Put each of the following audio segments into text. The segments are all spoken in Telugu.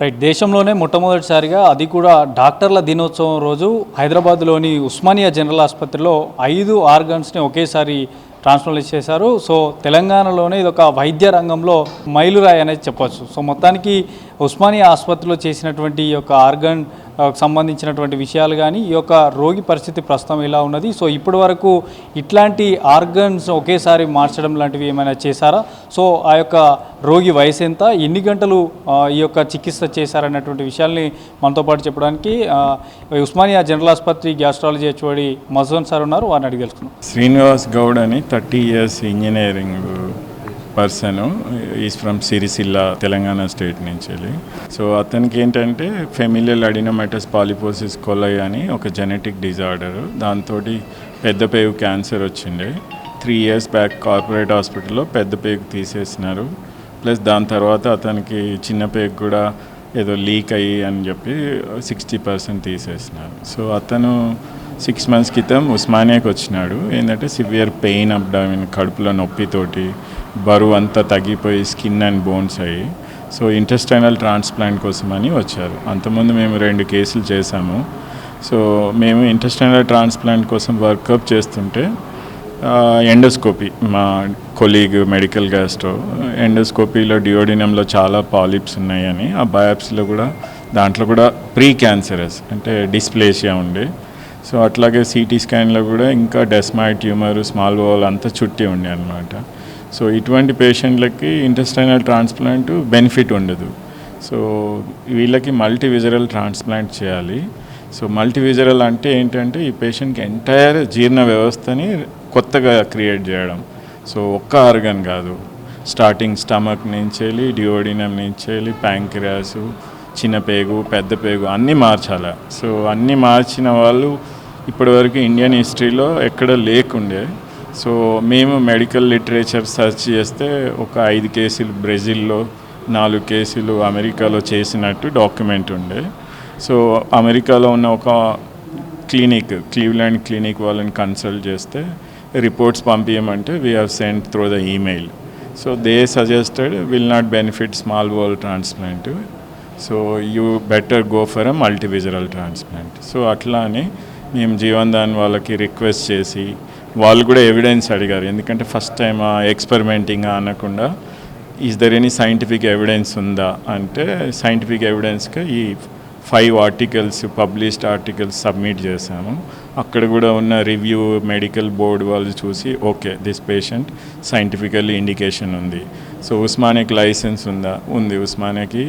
రైట్. దేశంలోనే మొట్టమొదటిసారిగా అది కూడా డాక్టర్ల దినోత్సవం రోజు హైదరాబాద్లోని ఉస్మానియా జనరల్ ఆసుపత్రిలో 5 ఆర్గన్స్ని ఒకేసారి ట్రాన్స్ప్లాంట్ చేశారు. సో తెలంగాణలోనే ఇదొక వైద్య రంగంలో మైలురాయి అనేది చెప్పొచ్చు. సో మొత్తానికి ఉస్మానియా ఆసుపత్రిలో చేసినటువంటి ఈ యొక్క ఆర్గన్ సంబంధించినటువంటి విషయాలు కానీ ఈ యొక్క రోగి పరిస్థితి ప్రస్తుతం ఎలా ఉన్నది, సో ఇప్పటి వరకు ఇట్లాంటి ఆర్గన్స్ ఒకేసారి మార్చడం లాంటివి ఏమైనా చేశారా, సో ఆ యొక్క రోగి వయసు ఎంత, ఎన్ని గంటలు ఈ యొక్క చికిత్స చేశారన్నటువంటి విషయాల్ని మనతో పాటు చెప్పడానికి ఉస్మానియా జనరల్ ఆసుపత్రి గ్యాస్ట్రాలజీ హెచ్ఓడి మధుసూదన్ సార్ ఉన్నారు. వారిని అడిగి తెలుసుకున్నాం. శ్రీనివాస్ గౌడ్ అని 30 years engineering person, is from Sircilla, Telangana state నుంచి వెళ్ళి. సో అతనికి ఏంటంటే ఫెమిలియల్ అడినోమటస్ పాలిపోసిస్ కొలై అని ఒక జెనెటిక్ డిజార్డర్, దాంతో పెద్ద పేగు క్యాన్సర్ వచ్చిండే. 3 years బ్యాక్ కార్పొరేట్ హాస్పిటల్లో పెద్ద పేగు తీసేసినారు. ప్లస్ దాని తర్వాత అతనికి చిన్న పేగు కూడా ఏదో లీక్ అయ్యి అని చెప్పి 60% తీసేసినారు. సో అతను 6 months క్రితం ఉస్మానియాకి వచ్చినాడు. ఏంటంటే సివియర్ పెయిన్ అబ్డామిన్, కడుపులో నొప్పితోటి బరువు అంతా తగ్గిపోయి స్కిన్ అండ్ బోన్స్ అయ్యి, సో ఇంటెస్టైనల్ ట్రాన్స్ప్లాంట్ కోసమని వచ్చారు. అంతకుముందు మేము 2 కేసులు చేశాము. సో మేము ఇంటెస్టైనల్ ట్రాన్స్ప్లాంట్ కోసం వర్కప్ చేస్తుంటే ఎండోస్కోపీ, మా కొలీగ్ మెడికల్ గ్యాస్ట్రో ఎండోస్కోపీలో డియోడినంలో చాలా పాలిప్స్ ఉన్నాయని, ఆ బయాప్సీలో కూడా దాంట్లో కూడా ప్రీ క్యాన్సరస్ అంటే డిస్ప్లేషియా ఉండే. సో అట్లాగే సిటీ స్కాన్లో కూడా ఇంకా డెస్మాయిడ్ ట్యూమర్, స్మాల్ బౌల్ అంతా చుట్టి ఉండే అనమాట. సో ఇటువంటి పేషెంట్లకి ఇంటెస్టైనల్ ట్రాన్స్ప్లాంట్ బెనిఫిట్ ఉండదు. సో వీళ్ళకి మల్టీవిజరల్ ట్రాన్స్ప్లాంట్ చేయాలి. సో మల్టీవిజరల్ అంటే ఏంటంటే ఈ పేషెంట్కి ఎంటైర్ జీర్ణ వ్యవస్థని కొత్తగా క్రియేట్ చేయడం. సో ఒక్క ఆర్గన్ కాదు, స్టార్టింగ్ స్టమక్ నుంచి వెళ్ళి, డియోడినం నుంచి వెళ్ళి, ప్యాంక్రియాసు, చిన్న పేగు, పెద్ద పేగు అన్నీ మార్చాలి. సో అన్నీ మార్చిన వాళ్ళు ఇప్పటివరకు ఇండియన్ హిస్టరీలో ఎక్కడ లేకుండే. సో మేము మెడికల్ లిటరేచర్ సెర్చ్ చేస్తే ఒక 5 కేసులు బ్రెజిల్లో, 4 కేసులు అమెరికాలో చేసినట్టు డాక్యుమెంట్ ఉండే. సో అమెరికాలో ఉన్న ఒక క్లినిక్, క్లీవ్లాండ్ క్లినిక్ వాళ్ళని కన్సల్ట్ చేస్తే రిపోర్ట్స్ పంపించమంటే we have sent through the email. So they suggested will not benefit small bowel transplant, so you better go for a multivisceral transplant. So అట్లా అని మేము జీవన్ దాన్ వాళ్ళకి రిక్వెస్ట్ చేసి, వాళ్ళు కూడా ఎవిడెన్స్ అడిగారు. ఎందుకంటే ఫస్ట్ టైం ఎక్స్పెరిమెంటింగ్ అనకుండా is there any scientific evidence ఉందా అంటే, సైంటిఫిక్ ఎవిడెన్స్గా ఈ 5 ఆర్టికల్స్, పబ్లిష్డ్ ఆర్టికల్స్ సబ్మిట్ చేశాము. అక్కడ కూడా ఉన్న రివ్యూ మెడికల్ బోర్డు వాళ్ళు చూసి okay this patient scientifically indication ఉంది. సో ఉస్మానియాకి లైసెన్స్ ఉందా? ఉంది. ఉస్మానియాకి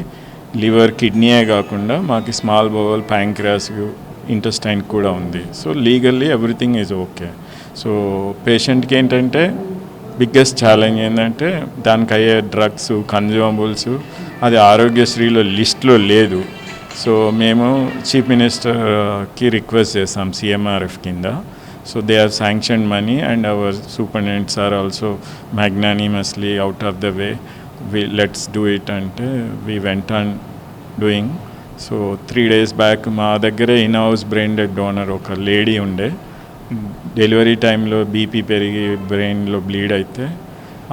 లివర్, కిడ్నీయే కాకుండా మాకు స్మాల్ బౌల్, ప్యాంక్రియాస్, ఇంటెస్టైన్ కూడా ఉంది. So legally everything is okay. So పేషెంట్కి ఏంటంటే బిగ్గెస్ట్ ఛాలెంజ్ ఏంటంటే దానికి అయ్యే డ్రగ్స్, కన్జ్యూమబుల్స్ అది ఆరోగ్యశ్రీలో లిస్ట్లో లేదు. సో మేము చీఫ్ మినిస్టర్కి రిక్వెస్ట్ చేసాం సిఎంఆర్ఎఫ్ కింద. So they have sanctioned money and our superintendents are also magnanimously out of the way, let's do it అంటే we went on doing. So 3 days back మా దగ్గరే in house brain dead donor ఒక లేడీ ఉండే. డెలివరీ టైంలో బీపీ పెరిగి బ్రెయిన్లో బ్లీడ్ అయితే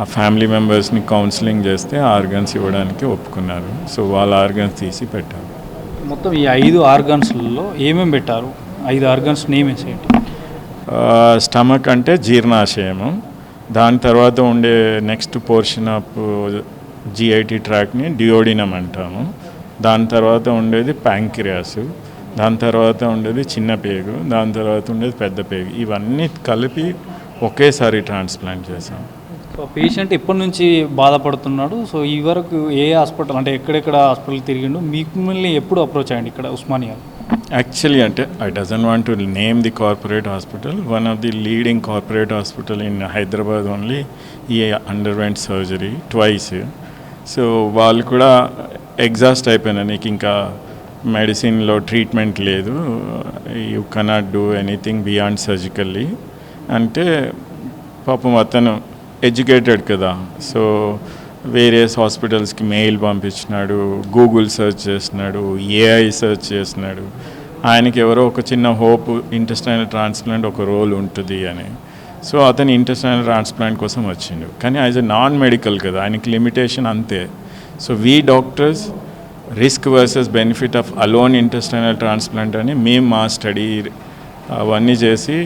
ఆ ఫ్యామిలీ మెంబర్స్ని కౌన్సిలింగ్ చేస్తే ఆర్గన్స్ ఇవ్వడానికి ఒప్పుకున్నారు. సో వాళ్ళ ఆర్గన్స్ తీసి పెట్టారు. మొత్తం ఈ 5 ఆర్గన్స్లలో ఏమేమి పెట్టారు? 5 ఆర్గన్స్ నేమ్స్ ఏంటి? స్టమక్ అంటే జీర్ణాశయము, దాని తర్వాత ఉండే నెక్స్ట్ పోర్షన్ ఆఫ్ జిఐటి ట్రాక్ని డియోడినం అంటాము. దాని తర్వాత ఉండేది ప్యాంక్రియాసు, దాని తర్వాత ఉండేది చిన్న పేగు, దాని తర్వాత ఉండేది పెద్ద పేగు. ఇవన్నీ కలిపి ఒకేసారి ట్రాన్స్ప్లాంట్ చేసాం. సో పేషెంట్ ఎప్పటి నుంచి బాధపడుతున్నాడు? సో ఈ వరకు ఏ హాస్పిటల్ అంటే ఎక్కడెక్కడ హాస్పిటల్ తిరిగిండు? మిమ్మల్ని ఎప్పుడు అప్రోచ్ అయ్యండి ఇక్కడ ఉస్మానియా? యాక్చువల్లీ అంటే I doesn't want to name the corporate hospital, one of the leading corporate hospital in Hyderabad only ఈ అండర్వెంట్ సర్జరీ ట్వైస్. సో వాళ్ళు కూడా ఎగ్జాస్ట్ అయిపోయినా, నీకు ఇంకా మెడిసిన్లో ట్రీట్మెంట్ లేదు, you cannot do anything beyond surgically అంటే. పాపం అతను ఎడ్యుకేటెడ్ కదా, సో వేరియస్ హాస్పిటల్స్కి మెయిల్ పంపించినాడు, గూగుల్ సెర్చ్ చేస్తున్నాడు, ఏఐ సెర్చ్ చేస్తున్నాడు. ఆయనకి ఎవరో ఒక చిన్న హోప్ ఇంటెస్టైనల్ ట్రాన్స్ప్లాంట్ ఒక రోల్ ఉంటుంది అని. సో అతను ఇంటెస్టైనల్ ట్రాన్స్ప్లాంట్ కోసం వచ్చిండు. కానీ యాజ్ ఎ నాన్ మెడికల్ కదా, ఆయనకి లిమిటేషన్ అంతే. So we doctors risk versus benefit of alone intestinal transplant అని మేము మా స్టడీ అవన్నీ చేసి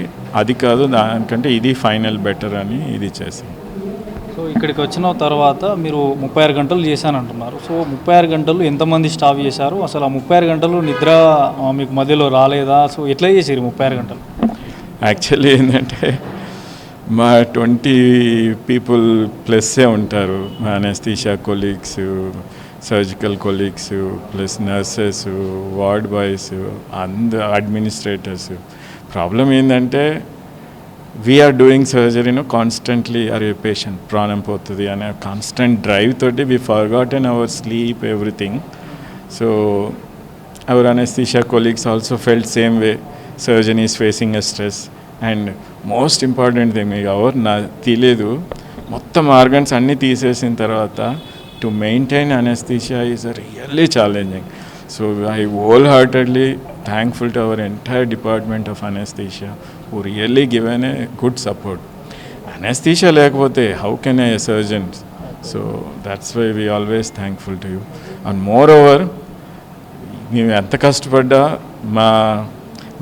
అది కాదు దానికంటే ఇది ఫైనల్ బెటర్ అని ఇది చేసి. సో ఇక్కడికి వచ్చిన తర్వాత మీరు 36 గంటలు చేశానంటున్నారు. సో 36 గంటలు ఎంతమంది స్టాఫ్ చేశారు? అసలు ఆ 36 గంటలు నిద్ర మీకు మధ్యలో రాలేదా? సో ఎట్లా చేసారు 36 గంటలు? యాక్చువల్లీ ఏంటంటే మా 20 పీపుల్ ప్లస్సే ఉంటారు. మా anaesthesia colleagues, surgical colleagues, plus nurses, ward boys, administrators. Problem ఏంటంటే వీఆర్ డూయింగ్ సర్జరీను కాన్స్టెంట్లీ అరే పేషెంట్ ప్రాణం పోతుంది అనే కాన్స్టెంట్ డ్రైవ్ తోటి we forgotten our sleep everything. So our anaesthesia colleagues also felt same way. Surgeon is facing a stress and most important thing నా తెలియదు మొత్తం ఆర్గన్స్ అన్నీ తీసేసిన తర్వాత to maintain anaesthesia is really challenging. So I wholeheartedly thankful to our entire department of anesthesia who really given a good support. Anesthesia lekapothe how can a surgeon? So that's why we always thankful to you. And moreover, మేము ఎంత కష్టపడ్డా మా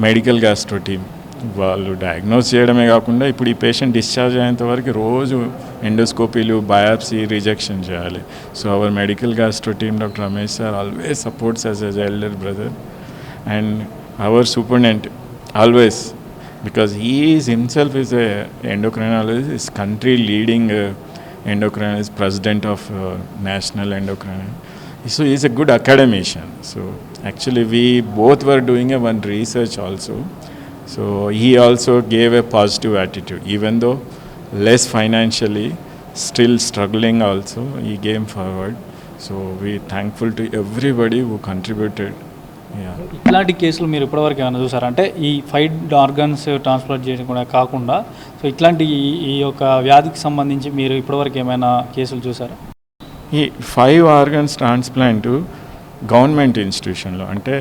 మెడికల్ గ్యాస్ట్రో టీమ్ వాళ్ళు డయాగ్నోస్ చేయడమే కాకుండా ఇప్పుడు ఈ పేషెంట్ డిశ్చార్జ్ అయ్యేంత వరకు రోజు ఎండోస్కోపీలు, బయాప్సీ, రిజెక్షన్ చేయాలి. So our medical gastro team doctor Ramesh sir always supports as a elder brother and hour superintendent always because he is himself is a endocrinologist, is country leading endocrinologist, president of National Endocrinology. So he is a good academician. So actually we both were doing one research also. So he also gave a positive attitude. Even though less financially, still struggling also, he came forward. So we thankful to everybody who contributed. ఇట్లాంటి కేసులు మీరు ఇప్పటివరకు ఏమైనా చూసారా? అంటే ఈ 5 ఆర్గన్స్ ట్రాన్స్ప్లాంట్ చేయడం కూడా కాకుండా సో ఇట్లాంటి ఈ యొక్క వ్యాధికి సంబంధించి మీరు ఇప్పటివరకు ఏమైనా కేసులు చూసారా? ఈ 5 ఆర్గన్స్ ట్రాన్స్ప్లాంట్ గవర్నమెంట్ ఇన్స్టిట్యూషన్లో అంటే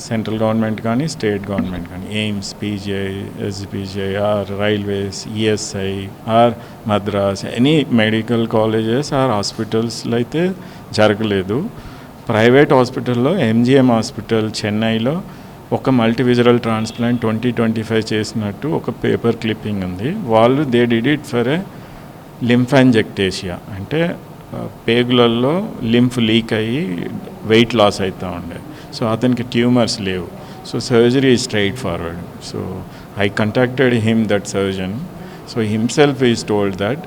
సెంట్రల్ గవర్నమెంట్ కానీ స్టేట్ గవర్నమెంట్ కానీ AIIMS, PGI, SPGI or railways, ESI or Madras any medical colleges or హాస్పిటల్స్లో అయితే జరగలేదు. ప్రైవేట్ హాస్పిటల్లో ఎంజిఎం హాస్పిటల్ చెన్నైలో ఒక మల్టీవిజరల్ ట్రాన్స్ప్లాంట్ 2025 చేసినట్టు ఒక పేపర్ క్లిప్పింగ్ ఉంది. వాళ్ళు they did it for a lymphangiectasia అంటే పేగులలో లింఫ్ లీక్ అయ్యి వెయిట్ లాస్ అవుతూ ఉండే. సో అతనికి ట్యూమర్స్ లేవు. So surgery is straightforward. So I contacted him that surgeon. So himself is told that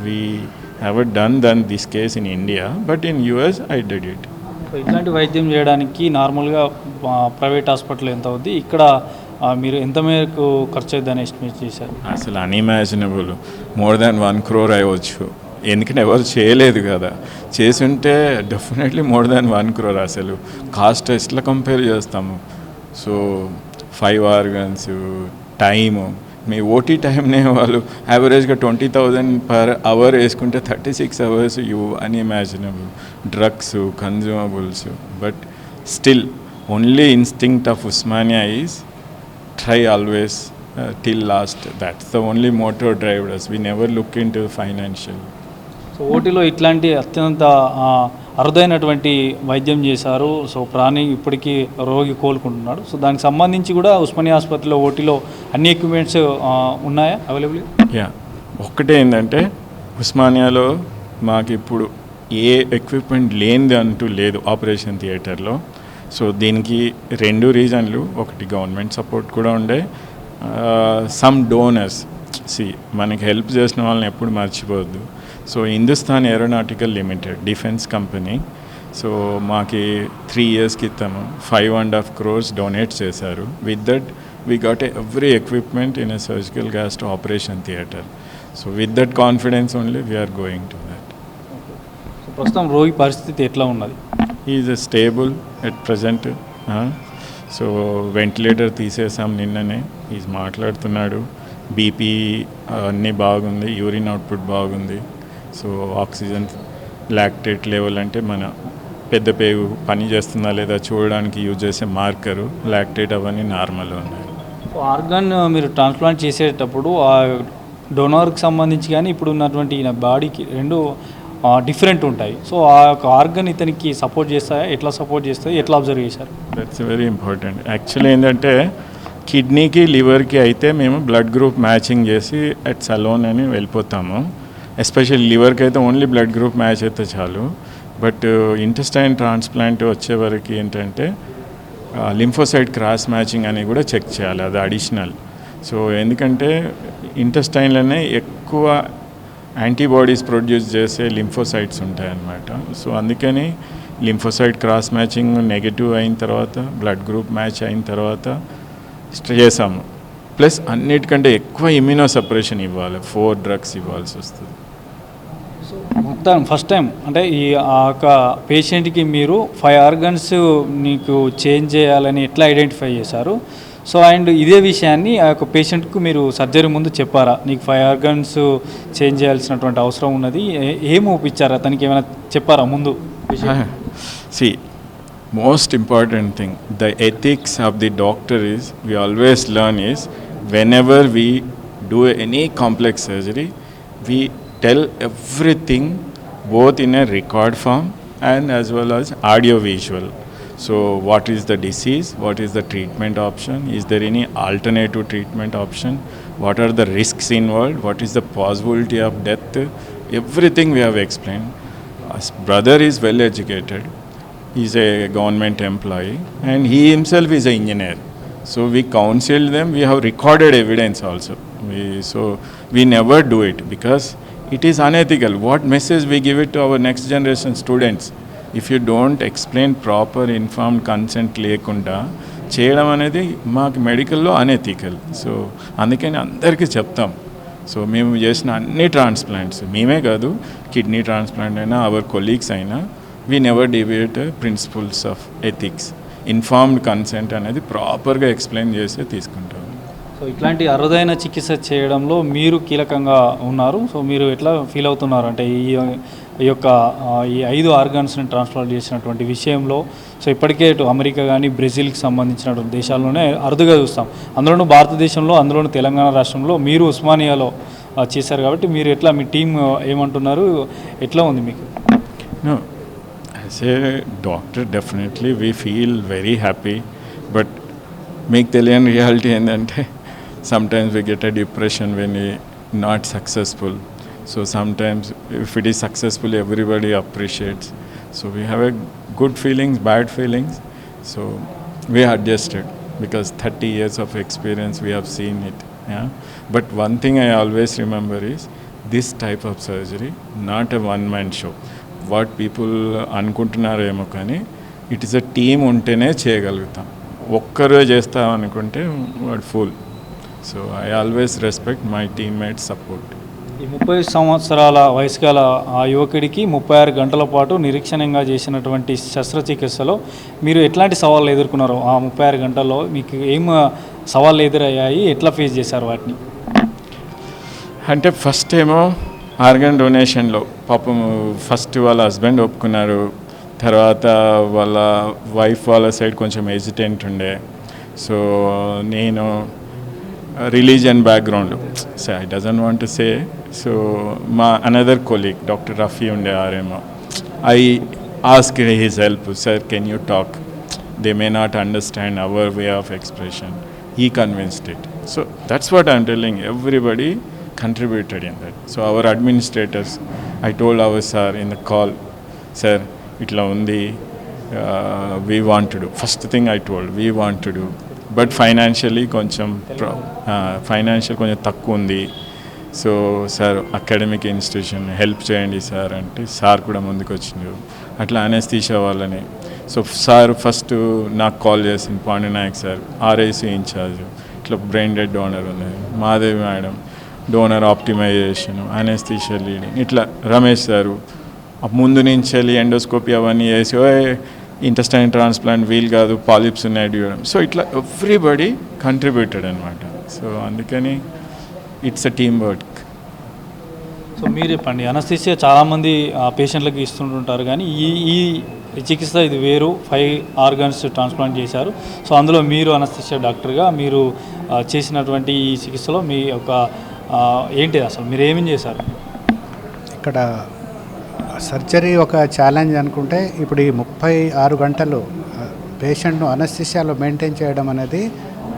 we have done this case in India but in US I did it. So ఇట్లాంటి వైద్యం చేయడానికి నార్మల్గా ప్రైవేట్ హాస్పిటల్ ఎంత అవుద్ది, ఇక్కడ మీరు ఎంత మేరకు ఖర్చు అవుతుందని ఎస్టిమేట్ చేశారు? అసలు అన్ఇమాజినబుల్, మోర్ దాన్ 1 crore అవ్వచ్చు. ఎందుకంటే ఎవరు చేయలేదు కదా, చేసుంటే డెఫినెట్లీ మోర్ దాన్ 1 crore. అసలు కాస్ట్ ఎట్లా కంపేర్ చేస్తాము? సో 5 ఆర్గన్స్, టైము, మీ ఓటీ టైంనే వాళ్ళు యావరేజ్గా 20,000 per hour వేసుకుంటే 36 hours you unimaginable. Drugs, consumables, but still only instinct of Osmania is try always till last. That's the only motor drive us. We never look into financial. So ఓటీలో ఇట్లాంటి అత్యంత అరుదైనటువంటి వైద్యం చేశారు. సో ప్రాణి ఇప్పటికీ రోగి కోలుకుంటున్నాడు. సో దానికి సంబంధించి కూడా ఉస్మానియా ఆసుపత్రిలో ఓటీలో అన్ని ఎక్విప్మెంట్స్ ఉన్నాయా అవైలబుల్? ఒక్కటే ఏంటంటే ఉస్మానియాలో మాకు ఇప్పుడు ఏ ఎక్విప్మెంట్ లేనిది అంటూ లేదు ఆపరేషన్ థియేటర్లో. సో దీనికి 2 రీజన్లు. ఒకటి గవర్నమెంట్ సపోర్ట్ కూడా ఉండే, సమ్ డోనర్స్. మనకి హెల్ప్ చేసిన వాళ్ళని ఎప్పుడు మర్చిపోవద్దు. So Hindustan Aeronautical Limited defence company so మాకి 3 years క్రితం 5.5 crores డొనేట్ చేశారు. With that we got every equipment in a surgical gastro operation theatre. So with that confidence only we are going to that. So ప్రస్తుతం రోగి పరిస్థితి ఎట్లా ఉన్నది? Is stable at present. So ventilator తీసేసాం నిన్ననే. ఈజ్ మాట్లాడుతున్నాడు. బీపీ అన్నీ బాగుంది, యూరిన్ అవుట్పుట్ బాగుంది. సో ఆక్సిజన్ లాక్టేట్ లెవెల్ అంటే మన పెద్ద పేగు పని చేస్తుందా లేదా చూడడానికి యూజ్ చేసే మార్కరు, లాక్టేట్ అవన్నీ నార్మల్ ఉన్నాయి. సో ఆర్గాన్ మీరు ట్రాన్స్ప్లాంట్ చేసేటప్పుడు ఆ డోనార్కి సంబంధించి కానీ ఇప్పుడు ఉన్నటువంటి ఈయన బాడీకి 2 డిఫరెంట్ ఉంటాయి. సో ఆ యొక్క ఆర్గన్ ఇతనికి సపోర్ట్ చేస్తాయా, ఎట్లా సపోర్ట్ చేస్తాయి, ఎట్లా అబ్జర్వ్ చేశారు? That's very important. యాక్చువల్లీ ఏంటంటే కిడ్నీకి లివర్కి అయితే మేము బ్లడ్ గ్రూప్ మ్యాచింగ్ చేసి అట్ సలోన్ అని వెళ్ళిపోతాము. ఎస్పెషల్లీ లివర్కి అయితే ఓన్లీ బ్లడ్ గ్రూప్ మ్యాచ్ అయితే చాలు. బట్ ఇంటెస్టైన్ ట్రాన్స్ప్లాంట్ వచ్చేవరకు ఏంటంటే లింఫోసైట్ క్రాస్ మ్యాచింగ్ అని కూడా చెక్ చేయాలి, అది అడిషనల్. సో ఎందుకంటే ఇంటెస్టైన్లోనే ఎక్కువ యాంటీబాడీస్ ప్రొడ్యూస్ చేసే లింఫోసైట్స్ ఉంటాయన్నమాట. సో అందుకని లింఫోసైట్ క్రాస్ మ్యాచింగ్ నెగిటివ్ అయిన తర్వాత బ్లడ్ గ్రూప్ మ్యాచ్ అయిన తర్వాత చేసాము. ప్లస్ అన్నిటికంటే ఎక్కువ ఇమ్యూనో సపరేషన్ ఇవ్వాలి, 4 drugs ఇవ్వాల్సి వస్తుంది. సో మొత్తం ఫస్ట్ టైం అంటే ఆ యొక్క పేషెంట్కి మీరు 5 ఆర్గన్స్ నీకు చేంజ్ చేయాలని ఎట్లా ఐడెంటిఫై చేశారు? సో అండ్ ఇదే విషయాన్ని ఆ యొక్క పేషెంట్కు మీరు సర్జరీ ముందు చెప్పారా, నీకు 5 ఆర్గన్స్ చేంజ్ చేయాల్సినటువంటి అవసరం ఉన్నది, ఏం ఒప్పించారా, తనకి ఏమైనా చెప్పారా ముందు? See, most important thing, the ethics of the doctor is, we always learn is, whenever we do any complex surgery, we tell everything both in a record form and as well as audio visual. So what is the disease, what is the treatment option, is there any alternative treatment option, what are the risks involved, what is the possibility of death, everything we have explained. His brother is well educated, he is a government employee and he himself is an engineer. So we counseled them, we have recorded evidence also. We never do it because it is unethical. What message we give it to our next generation students? If you don't explain proper informed consent లేకుండా చేయడం అనేది మాకు మెడికల్లో అనెథికల్. సో అందుకని అందరికీ చెప్తాం. సో మేము చేసిన అన్ని ట్రాన్స్ప్లాంట్స్, మేమే కాదు, కిడ్నీ ట్రాన్స్ప్లాంట్ అయినా అవర్ కొలీగ్స్ అయినా, we never deviate principles of ethics. Informed consent అనేది ప్రాపర్గా ఎక్స్ప్లెయిన్ చేసి తీసుకుంటాం. సో ఇట్లాంటి అరుదైన చికిత్స చేయడంలో మీరు కీలకంగా ఉన్నారు. సో మీరు ఎట్లా ఫీల్ అవుతున్నారు అంటే ఈ యొక్క ఈ 5 ఆర్గాన్స్ని ట్రాన్స్ప్లాంట్ చేసినటువంటి విషయంలో? సో ఇప్పటికే ఇటు అమెరికా కానీ బ్రెజిల్కి సంబంధించినటువంటి దేశాల్లోనే అరుదుగా చూస్తాం, అందులోనూ భారతదేశంలో, అందులోనూ తెలంగాణ రాష్ట్రంలో మీరు ఉస్మానియాలో చేశారు కాబట్టి మీరు ఎట్లా, మీ టీం ఏమంటున్నారు, ఎట్లా ఉంది మీకు? No, as a doctor definitely we feel very happy, but మీకు తెలియని రియాలిటీ ఏంటంటే sometimes we get a depression when we not successful. So sometimes if it is successful, everybody appreciates. So we have a good feelings, bad feelings. So we adjusted because 30 years of experience we have seen it. Yeah. But one thing I always remember is this type of surgery, not a one-man show. What people అనుకుంటున్నారేమో కానీ ఇట్ ఈస్ అ టీమ్ ఉంటేనే చేయగలుగుతాం. ఒక్కరే చేస్తాం అనుకుంటే వాడు full. So I always respect my teammate support. ఈ 30 సంవత్సరాల వయసు గల ఆ యువకుడికి 36 గంటల పాటు నిరీక్షణంగా చేసినటువంటి శస్త్రచికిత్సలో మీరు ఎట్లాంటి సవాళ్ళు ఎదుర్కొన్నారు? ఆ 36 గంటల్లో మీకు ఏం సవాళ్ళు ఎదురయ్యాయి, ఎట్లా ఫేస్ చేశారు వాటిని? అంటే ఫస్ట్ ఏమో ఆర్గన్ డొనేషన్లో పాపం ఫస్ట్ వాళ్ళ హస్బెండ్ ఒప్పుకున్నారు, తర్వాత వాళ్ళ వైఫ్ వాళ్ళ సైడ్ కొంచెం హెజిటెంట్ ఉండే. సో నేను religion background, so I doesn't want to say. So మా అనదర్ కొలీగ్ డాక్టర్ రఫీ ఉండే ఆరేమో, I ask his help, sir can you talk, they may not understand our way of expression. He convinced it. So that's what I'm telling, everybody contributed in that. So our administrators, I told our sir in the call, sir, itla undi, we want to do. First thing I told, we want to do, but financially koncham financial koncham takku undi. So sir, academic institution help cheyandi sir ante sir kuda munduku vachindu. Atla anesthesia vallani. So sir first నాకు కాల్ చేసింది, పాండునాయక్ సార్ ఆర్ఐసి ఇన్ఛార్జ్, ఇట్లా బ్రెయిన్ డెడ్ డోనర్ ఉంది, Madevi madam donor optimisation, anaesthesia leading, ఇట్లా రమేష్ సారు ముందు నుంచి వెళ్ళి ఎండోస్కోపీ అవన్నీ వేసి ఇంటెస్టైన్ ట్రాన్స్ప్లాంట్ వీల్ కాదు, పాలిప్స్ ఉన్నాయి చూడడం. సో ఇట్లా ఎవ్రీబడి కంట్రిబ్యూటెడ్ అనమాట. సో అందుకని it's a team work. So మీరు చెప్పండి, అనెస్థీషియా చాలామంది పేషెంట్లకి ఇస్తుంటుంటారు కానీ ఈ చికిత్స ఇది వేరు, 5 ఆర్గన్స్ ట్రాన్స్ప్లాంట్ చేశారు. సో అందులో మీరు అనెస్థీషియా డాక్టర్గా మీరు చేసినటువంటి ఈ చికిత్సలో మీ యొక్క ఏంటి అసలు మీరు ఏమేం చేశారు? ఇక్కడ సర్జరీ ఒక ఛాలెంజ్ అనుకుంటే ఇప్పుడు ఈ 36 గంటలు పేషెంట్ను అనస్థిషియాలో మెయింటైన్ చేయడం అనేది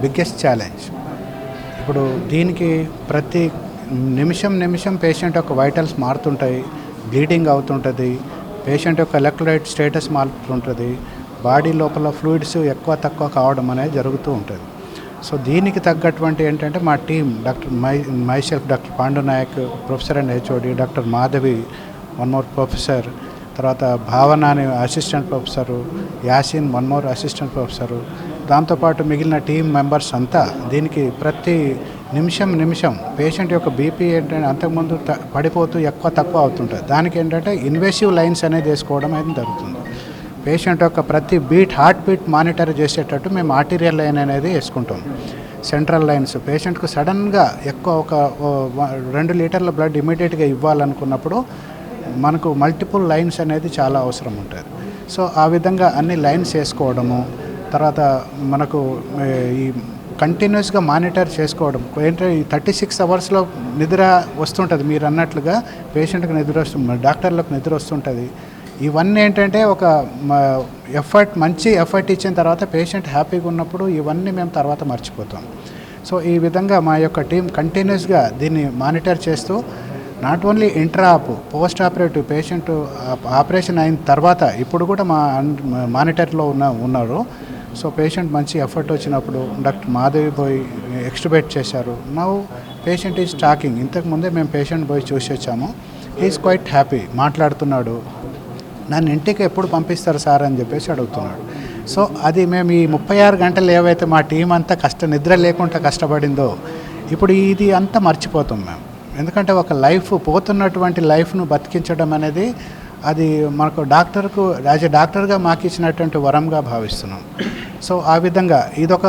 బిగ్గెస్ట్ ఛాలెంజ్. ఇప్పుడు దీనికి ప్రతి నిమిషం పేషెంట్ యొక్క వైటల్స్ మారుతుంటాయి, బ్లీడింగ్ అవుతుంటుంది, పేషెంట్ యొక్క ఎలక్ట్రోలైట్ స్టేటస్ మారుతుంటుంది, బాడీ లోపల ఫ్లూయిడ్స్ ఎక్కువ తక్కువ కావడం అనేది జరుగుతూ ఉంటుంది. సో దీనికి తగ్గటువంటి ఏంటంటే మా team doctor myself doctor Pandu Nayak professor and HOD, doctor Madhavi one more professor, తర్వాత భావన అనే assistant professor, Yasin one more assistant professor, దాంతోపాటు మిగిలిన టీం మెంబర్స్ అంతా దీనికి ప్రతి నిమిషం పేషెంట్ యొక్క బీపీ ఏంటంటే అంతకుముందు పడిపోతూ ఎక్కువ తక్కువ అవుతుంటుంది. దానికి ఏంటంటే ఇన్వేసివ్ లైన్స్ అనేది వేసుకోవడం అనేది జరుగుతుంది. పేషెంట్ యొక్క ప్రతి హార్ట్ బీట్ మానిటర్ చేసేటట్టు మేము ఆర్టీరియల్ లైన్ అనేది వేసుకుంటాం. సెంట్రల్ లైన్స్ పేషెంట్కు సడన్గా ఎక్కువ ఒక 2 లీటర్ల బ్లడ్ ఇమీడియట్గా ఇవ్వాలనుకున్నప్పుడు మనకు మల్టిపుల్ లైన్స్ అనేది చాలా అవసరం ఉంటుంది. సో ఆ విధంగా అన్ని లైన్స్ వేసుకోవడము, తర్వాత మనకు ఈ కంటిన్యూస్గా మానిటర్ చేసుకోవడం ఏంటంటే ఈ 36 అవర్స్లో నిద్ర వస్తుంటుంది. మీరు అన్నట్లుగా పేషెంట్కి నిద్ర వస్తుంది, డాక్టర్లకు నిద్ర వస్తుంటుంది. ఇవన్నీ ఏంటంటే ఒక మంచి ఎఫర్ట్ ఇచ్చిన తర్వాత పేషెంట్ హ్యాపీగా ఉన్నప్పుడు ఇవన్నీ మేము తర్వాత మర్చిపోతాం. సో ఈ విధంగా మా యొక్క టీం కంటిన్యూస్గా దీన్ని మానిటర్ చేస్తూ not only post operative patient operation అయిన తర్వాత ఇప్పుడు కూడా మా మానిటర్లో ఉన్నారు. సో పేషెంట్ మంచి ఎఫర్ట్ వచ్చినప్పుడు డాక్టర్ మాధవి పోయి ఎక్స్ట్రుబేట్ చేశారు. Now patient is talking. ఇంతకుముందే మేము పేషెంట్ పోయి చూసి వచ్చాము. ఈజ్ క్వైట్ హ్యాపీ, మాట్లాడుతున్నాడు. నన్ను ఇంటికి ఎప్పుడు పంపిస్తారు సార్ అని చెప్పేసి అడుగుతున్నాడు. సో అది మేము ఈ 36 గంటలు ఏవైతే మా టీం అంతా నిద్ర లేకుండా కష్టపడిందో ఇప్పుడు ఇది అంతా మర్చిపోతాం మేము. ఎందుకంటే ఒక పోతున్నటువంటి లైఫ్ను బతికించడం అనేది అది మనకు యాజ్ ఎ డాక్టర్గా మాకు ఇచ్చినటువంటి వరంగా భావిస్తున్నాం. సో ఆ విధంగా ఇదొక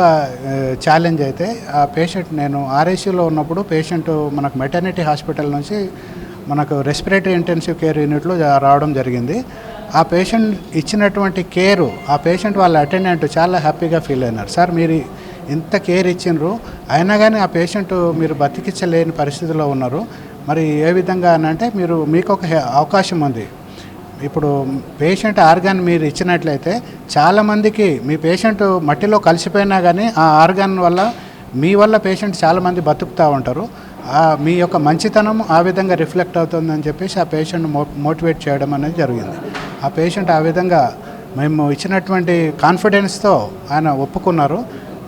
ఛాలెంజ్. అయితే ఆ పేషెంట్ నేను ఆర్ఐసీలో ఉన్నప్పుడు పేషెంట్ మనకు మెటర్నిటీ హాస్పిటల్ నుంచి మనకు రెస్పిరేటరీ ఇంటెన్సివ్ కేర్ యూనిట్లో రావడం జరిగింది. ఆ పేషెంట్ ఇచ్చినటువంటి కేరు, ఆ పేషెంట్ వాళ్ళ అటెండెంట్ చాలా హ్యాపీగా ఫీల్ అయినారు. సార్ మీరు ఇంత కేర్ ఇచ్చినారు, అయినా కానీ ఆ పేషెంట్ మీరు బతికించలేని పరిస్థితిలో ఉన్నారు, మరి ఏ విధంగా అని అంటే మీకు ఒక అవకాశం ఉంది. ఇప్పుడు పేషెంట్ ఆర్గాన్ మీరు ఇచ్చినట్లయితే చాలామందికి మీ పేషెంట్ మట్టిలో కలిసిపోయినా కానీ ఆ ఆర్గాన్ వల్ల మీ వల్ల పేషెంట్ చాలామంది బతుకుతూ ఉంటారు. మీ యొక్క మంచితనం ఆ విధంగా రిఫ్లెక్ట్ అవుతుందని చెప్పేసి ఆ పేషెంట్ మోటివేట్ చేయడం అనేది జరిగింది. ఆ పేషెంట్ ఆ విధంగా మేము ఇచ్చినటువంటి కాన్ఫిడెన్స్తో ఆయన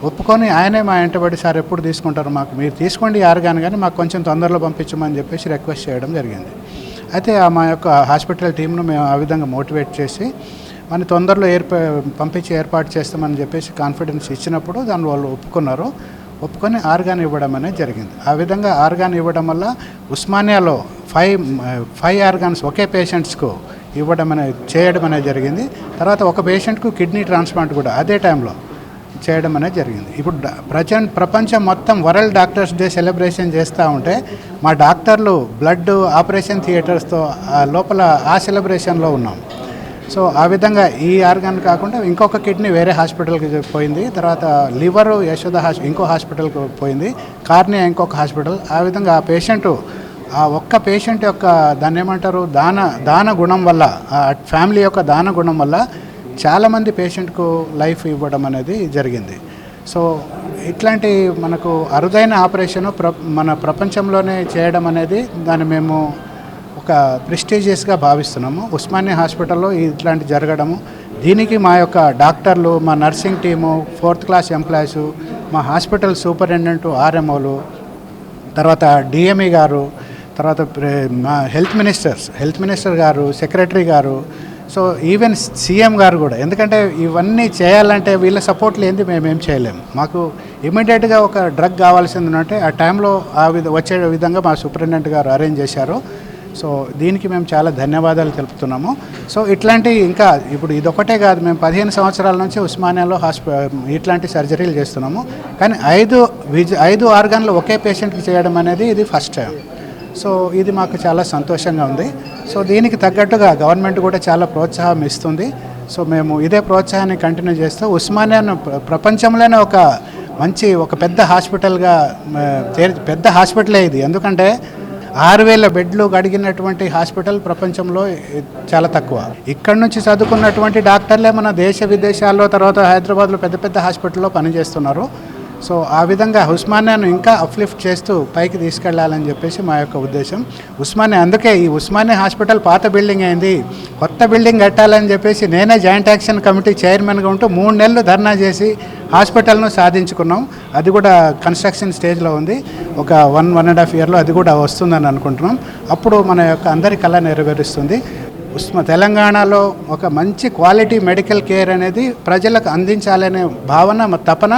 ఒప్పుకొని ఆయనే మా వెంటబడి సార్ ఎప్పుడు తీసుకుంటారు, మీరు తీసుకోండి ఆర్గాన్ కానీ మాకు కొంచెం తొందరలో పంపించమని చెప్పేసి రిక్వెస్ట్ చేయడం జరిగింది. అయితే మా యొక్క హాస్పిటల్ టీంను మేము ఆ విధంగా మోటివేట్ చేసి మన తొందరలో పంపించి ఏర్పాటు చేస్తామని చెప్పేసి కాన్ఫిడెన్స్ ఇచ్చినప్పుడు దాన్ని వాళ్ళు ఒప్పుకొని ఆర్గాన్ ఇవ్వడం అనేది జరిగింది. ఆ విధంగా ఆర్గాన్ ఇవ్వడం వల్ల ఉస్మానియాలో 5 ఆర్గాన్స్ ఒకే పేషెంట్స్కు చేయడం అనేది జరిగింది. తర్వాత ఒక పేషెంట్కు కిడ్నీ ట్రాన్స్ప్లాంట్ కూడా అదే టైంలో చేయడం అనేది జరిగింది. ఇప్పుడు ప్రపంచం మొత్తం వరల్డ్ డాక్టర్స్ డే సెలబ్రేషన్ చేస్తూ ఉంటే మా డాక్టర్లు బ్లడ్ ఆపరేషన్ థియేటర్స్తో లోపల ఆ సెలబ్రేషన్లో ఉన్నాం. సో ఆ విధంగా ఈ ఆర్గాన్ కాకుండా ఇంకొక కిడ్నీ వేరే హాస్పిటల్కి పోయింది, తర్వాత లివర్ యశోద ఇంకో హాస్పిటల్కి పోయింది, కార్నియా ఇంకొక హాస్పిటల్. ఆ విధంగా ఆ ఒక్క పేషెంట్ యొక్క దాన్ని ఏమంటారు దాన గుణం వల్ల, ఆ ఫ్యామిలీ యొక్క దాన గుణం వల్ల చాలామంది పేషెంట్కు లైఫ్ ఇవ్వడం అనేది జరిగింది. సో ఇట్లాంటి మనకు అరుదైన ఆపరేషను మన ప్రపంచంలోనే చేయడం అనేది దాన్ని మేము ఒక ప్రెస్టీజియస్గా భావిస్తున్నాము. ఉస్మానియా హాస్పిటల్లో ఇట్లాంటి జరగడము, దీనికి మా యొక్క డాక్టర్లు, మా nursing team, 4th class employees, మా హాస్పిటల్ సూపరింటెండెంట్, ఆర్ఎంఓలు, తర్వాత డిఎంఈ గారు, తర్వాత మా హెల్త్ మినిస్టర్ గారు, సెక్రటరీ గారు, సో ఈవెన్ సీఎం గారు కూడా. ఎందుకంటే ఇవన్నీ చేయాలంటే వీళ్ళ సపోర్ట్ లేనిది మేమేం చేయలేము. మాకు ఇమీడియట్గా ఒక డ్రగ్ కావాల్సిందంటే ఆ టైంలో వచ్చే విధంగా మా సూపరింటెండెంట్ గారు అరేంజ్ చేశారు. సో దీనికి మేము చాలా ధన్యవాదాలు తెలుపుతున్నాము. సో ఇట్లాంటి ఇంకా ఇప్పుడు ఇదొకటే కాదు, మేము 15 సంవత్సరాల నుంచి ఉస్మానియాలో ఇట్లాంటి సర్జరీలు చేస్తున్నాము. కానీ 5 ఆర్గాన్లు ఒకే పేషెంట్కి చేయడం అనేది ఇది ఫస్ట్ టైం. సో ఇది మాకు చాలా సంతోషంగా ఉంది. సో దీనికి తగ్గట్టుగా గవర్నమెంట్ కూడా చాలా ప్రోత్సాహం ఇస్తుంది. సో మేము ఇదే ప్రోత్సాహాన్ని కంటిన్యూ చేస్తూ ఉస్మానియాను ప్రపంచంలోనే ఒక పెద్ద హాస్పిటల్గా పెద్ద హాస్పిటలే ఇది. ఎందుకంటే 6,000 బెడ్లు అడిగినటువంటి హాస్పిటల్ ప్రపంచంలో చాలా తక్కువ. ఇక్కడ నుంచి చదువుకున్నటువంటి డాక్టర్లే మన దేశ విదేశాల్లో, తర్వాత హైదరాబాద్లో పెద్ద పెద్ద హాస్పిటల్లో పనిచేస్తున్నారు. సో ఆ విధంగా ఉస్మానియాను ఇంకా అప్లిఫ్ట్ చేస్తూ పైకి తీసుకెళ్లాలని చెప్పేసి మా యొక్క ఉద్దేశం. ఉస్మానియా, అందుకే ఈ ఉస్మానియా హాస్పిటల్ పాత బిల్డింగ్ అయింది, కొత్త బిల్డింగ్ కట్టాలని చెప్పేసి నేనే జాయింట్ యాక్షన్ కమిటీ చైర్మన్గా ఉంటూ 3 నెలలు ధర్నా చేసి హాస్పిటల్ను సాధించుకున్నాం. అది కూడా కన్స్ట్రక్షన్ స్టేజ్లో ఉంది. ఒక 1.5 ఇయర్లో అది కూడా వస్తుందని అనుకుంటున్నాం. అప్పుడు మన యొక్క అందరి కళ నెరవేరుస్తుంది. తెలంగాణలో ఒక మంచి క్వాలిటీ మెడికల్ కేర్ అనేది ప్రజలకు అందించాలనే భావన, తపన,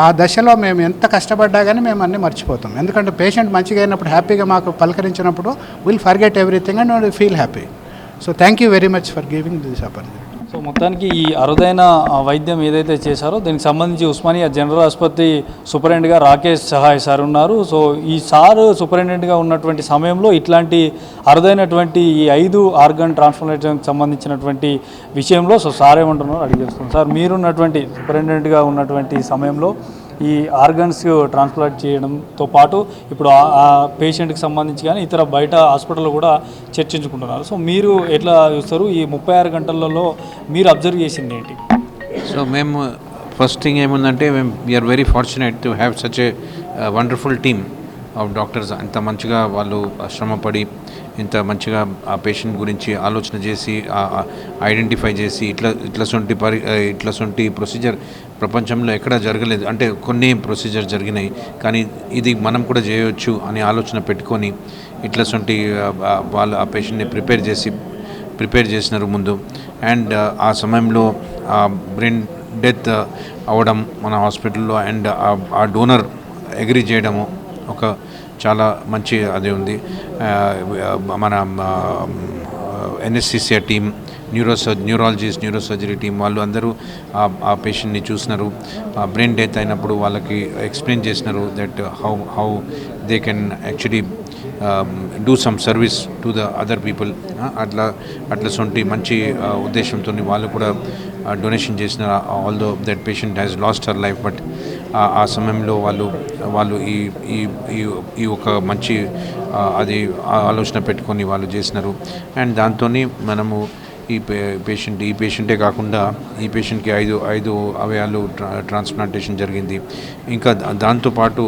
ఆ దశలో మేము ఎంత కష్టపడ్డా కానీ మేము అన్నీ మర్చిపోతాం. ఎందుకంటే పేషెంట్ మంచిగా అయినప్పుడు, హ్యాపీగా మాకు పలకరించినప్పుడు will forget everything and feel happy. So thank you very much for giving this opportunity. So మొత్తానికి ఈ అరుదైన వైద్యం ఏదైతే చేశారో దీనికి సంబంధించి ఉస్మానియా జనరల్ ఆసుపత్రి సూపరింటెండెంట్గా రాకేష్ సహాయ్ సార్ ఉన్నారు. సో ఈ సార్ సూపరింటెండెంట్గా ఉన్నటువంటి సమయంలో ఇట్లాంటి అరుదైనటువంటి ఈ 5 ఆర్గన్ ట్రాన్స్ప్లాంటేషన్కి సంబంధించినటువంటి విషయంలో సో సార్ ఏమంటున్నారో అడిగి తెలుస్తుంది. సార్, మీరున్నటువంటి సూపరింటెండెంట్గా ఉన్నటువంటి సమయంలో ఈ ఆర్గన్స్ ట్రాన్స్ప్లాంట్ చేయడంతో పాటు ఇప్పుడు ఆ పేషెంట్కి సంబంధించి కానీ ఇతర బయట హాస్పిటల్లో కూడా చర్చించుకుంటున్నారు. సో మీరు ఎట్లా చూస్తారు? ఈ 36 గంటలలో మీరు అబ్జర్వ్ చేసింది ఏంటి? సో మేము ఫస్ట్ థింగ్ ఏముందంటే we are very fortunate to have such a wonderful team of doctors. అంత మంచిగా వాళ్ళు శ్రమపడి ఇంత మంచిగా ఆ పేషెంట్ గురించి ఆలోచన చేసి ఐడెంటిఫై చేసి ఇట్లసొంటి ప్రొసీజర్ ప్రపంచంలో ఎక్కడా జరగలేదు. అంటే కొన్ని ప్రొసీజర్ జరిగినాయి, కానీ ఇది మనం కూడా చేయవచ్చు అనే ఆలోచన పెట్టుకొని ఇట్లసొంటి వాళ్ళు ఆ పేషెంట్ని ప్రిపేర్ చేసినారు ముందు. అండ్ ఆ సమయంలో బ్రెయిన్ డెత్ అవ్వడం మన హాస్పిటల్లో అండ్ ఆ డోనర్ అగ్రీ చేయడము ఒక చాలా మంచి అది ఉంది. మన ఎన్ఎస్సిసిఆ టీమ్, న్యూరాలజీ టీం వాళ్ళు అందరూ ఆ పేషెంట్ని చూసినారు. బ్రెయిన్ డెత్ అయినప్పుడు వాళ్ళకి ఎక్స్ప్లెయిన్ చేసినారు that how they can actually do some service to the other people. అట్లా మంచి ఉద్దేశంతో వాళ్ళు కూడా డొనేషన్ చేసిన, although that patient has lost her life. But ఆ సమయంలో వాళ్ళు ఈ ఒక మంచి అది ఆలోచన పెట్టుకొని వాళ్ళు చేసినారు. అండ్ దాంతో మనము ఈ పేషెంటే కాకుండా ఈ పేషెంట్కి 5 అవయవాలు ట్రాన్స్ప్లాంటేషన్ జరిగింది. ఇంకా దాంతోపాటు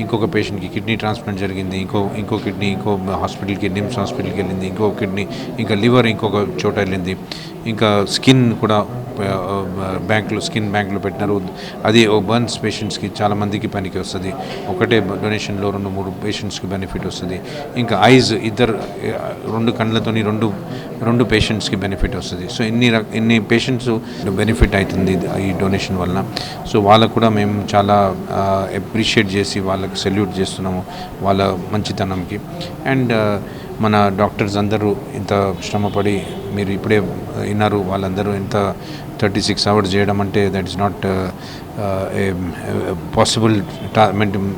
ఇంకొక పేషెంట్కి కిడ్నీ ట్రాన్స్ప్లాంట్ జరిగింది. ఇంకో కిడ్నీ ఇంకో హాస్పిటల్కి, నిమ్స్ హాస్పిటల్కి వెళ్ళింది. ఇంకో కిడ్నీ, ఇంకా లివర్ ఇంకొక చోట వెళ్ళింది. ఇంకా స్కిన్ కూడా స్కిన్ బ్యాంక్లో పెట్టినారు. అది బర్న్స్ పేషెంట్స్కి చాలామందికి పనికి వస్తుంది. ఒకటే డొనేషన్లో 2-3 పేషెంట్స్కి బెనిఫిట్ వస్తుంది. ఇంకా ఐజ్ 2 కళ్ళతోని 2 పేషెంట్స్కి బెనిఫిట్ వస్తుంది. సో ఎన్ని పేషెంట్స్ బెనిఫిట్ అవుతుంది ఈ డొనేషన్ వలన. సో వాళ్ళకు కూడా మేము చాలా అప్రిషియేట్ చేసి వాళ్ళకి సెల్యూట్ చేస్తున్నాము వాళ్ళ మంచితనంకి. అండ్ మన డాక్టర్స్ అందరూ ఇంత శ్రమపడి, మీరు ఇప్పుడే విన్నారు, వాళ్ళందరూ ఇంత 36 hours చేయడం అంటే that is not possible.